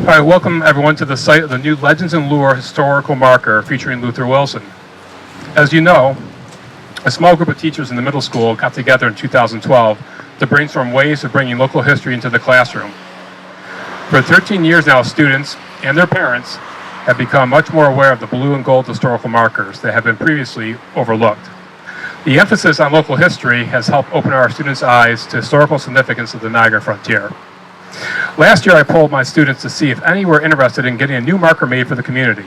right, welcome everyone to the site of the new Legends and Lure historical marker featuring Luther Wilson. As you know, a small group of teachers in the middle school got together in 2012 to brainstorm ways of bringing local history into the classroom. For 13 years now, students and their parents have become much more aware of the blue and gold historical markers that have been previously overlooked. The emphasis on local history has helped open our students' eyes to historical significance of the Niagara frontier. Last year, I polled my students to see if any were interested in getting a new marker made for the community.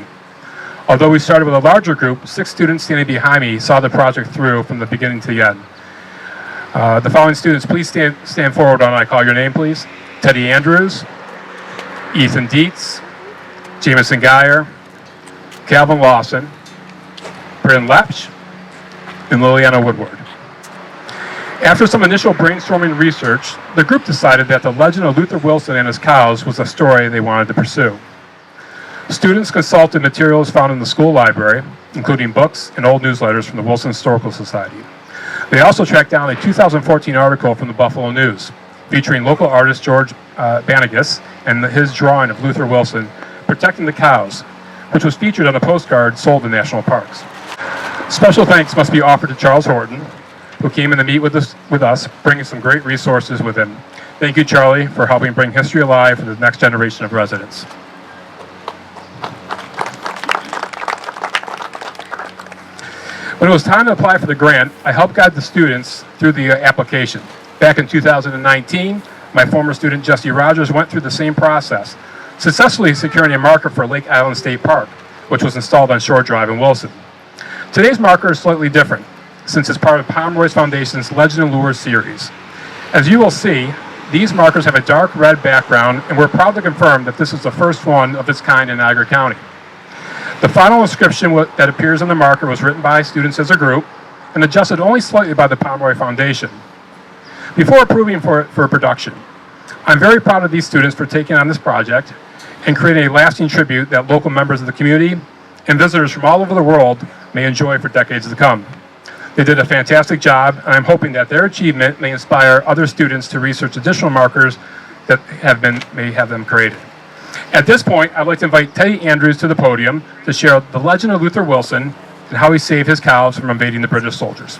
Although we started with a larger group, 6 students standing behind me saw the project through from the beginning to the end. The following students, please stand forward when I call your name, please. Teddy Andrews, Ethan Dietz, Jamison Geier, Calvin Lawson, Brynn Lepsch, and Lilianna Woodward. After some initial brainstorming research, the group decided that the legend of Luther Wilson and his cows was a story they wanted to pursue. Students consulted materials found in the school library, including books and old newsletters from the Wilson Historical Society. They also tracked down a 2014 article from the Buffalo News, featuring local artist George Bannegas and his drawing of Luther Wilson protecting the cows, which was featured on a postcard sold in national parks. Special thanks must be offered to Charles Horton, who came in to meet with us, bringing some great resources with him. Thank you, Charlie, for helping bring history alive for the next generation of residents. When it was time to apply for the grant, I helped guide the students through the application. Back in 2019, my former student, Jesse Rogers, went through the same process, successfully securing a marker for Lake Island State Park, which was installed on Shore Drive in Wilson. Today's marker is slightly different, since it's part of Pomeroy Foundation's Legend and Lure series. As you will see, these markers have a dark red background, and we're proud to confirm that this is the first one of its kind in Niagara County. The final inscription that appears on the marker was written by students as a group and adjusted only slightly by the Pomeroy Foundation. Before approving for production, I'm very proud of these students for taking on this project and creating a lasting tribute that local members of the community and visitors from all over the world may enjoy for decades to come. They did a fantastic job, and I'm hoping that their achievement may inspire other students to research additional markers that may have them created. At this point, I'd like to invite Teddy Andrews to the podium to share the legend of Luther Wilson and how he saved his cows from invading the British soldiers.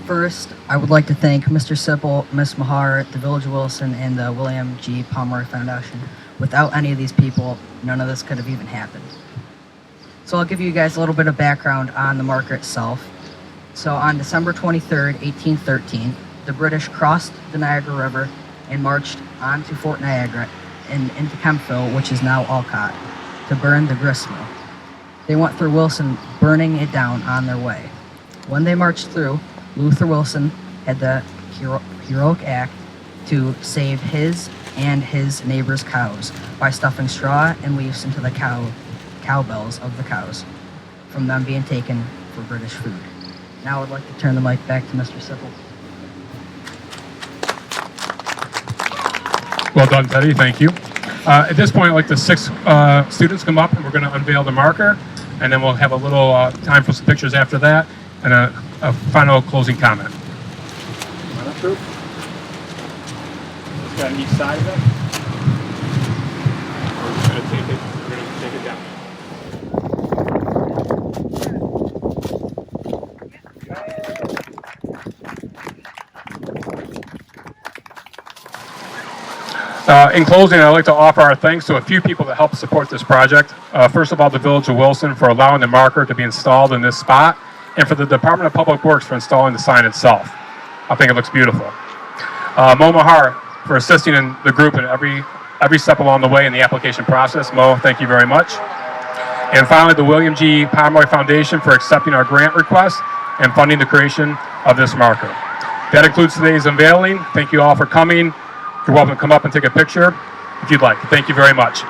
First, I would like to thank Mr. Sippel, Ms. Mahar, the Village of Wilson, and the William G. Pomeroy Foundation. Without any of these people, none of this could have even happened. So I'll give you guys a little bit of background on the marker itself. So on December 23rd, 1813, the British crossed the Niagara River and marched on to Fort Niagara and into Kempville, which is now Alcott, to burn the grist mill. They went through Wilson, burning it down on their way. When they marched through, Luther Wilson had the heroic act to save his and his neighbor's cows by stuffing straw and leaves into the cowbells of the cows, from them being taken for British food. Now I'd like to turn the mic back to Mr. Sippel. Well done, Teddy, thank you. At this point, I'd like the 6 students come up and we're going to unveil the marker, and then we'll have a little time for some pictures after that, and a final closing comment. Come on up, group. Just got on each side of it. We're just going to take it down. In closing, I'd like to offer our thanks to a few people that helped support this project. First of all, the Village of Wilson for allowing the marker to be installed in this spot, and for the Department of Public Works for installing the sign itself. I think it looks beautiful. Mo Mahar for assisting in the group in every step along the way in the application process. Mo, thank you very much. And finally, the William G. Pomeroy Foundation for accepting our grant request and funding the creation of this marker. That includes today's unveiling. Thank you all for coming. You're welcome to come up and take a picture if you'd like. Thank you very much.